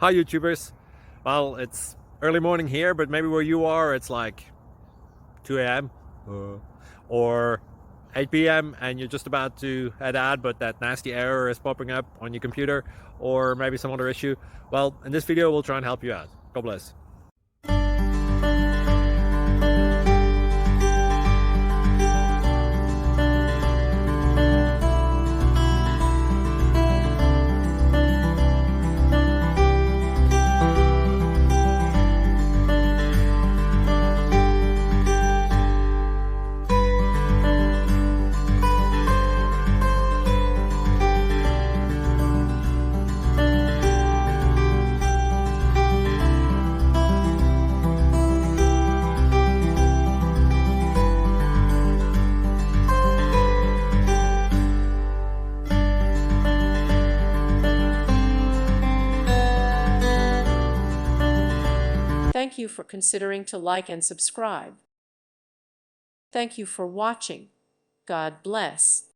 Hi YouTubers. Well, it's early morning here, but maybe where you are it's like 2 a.m. or 8 p.m. and you're just about to head out, but that nasty error is popping up on your computer, or maybe some other issue. Well, in this video we'll try and help you out. God bless. Thank you for considering to like and subscribe. Thank you for watching. God bless.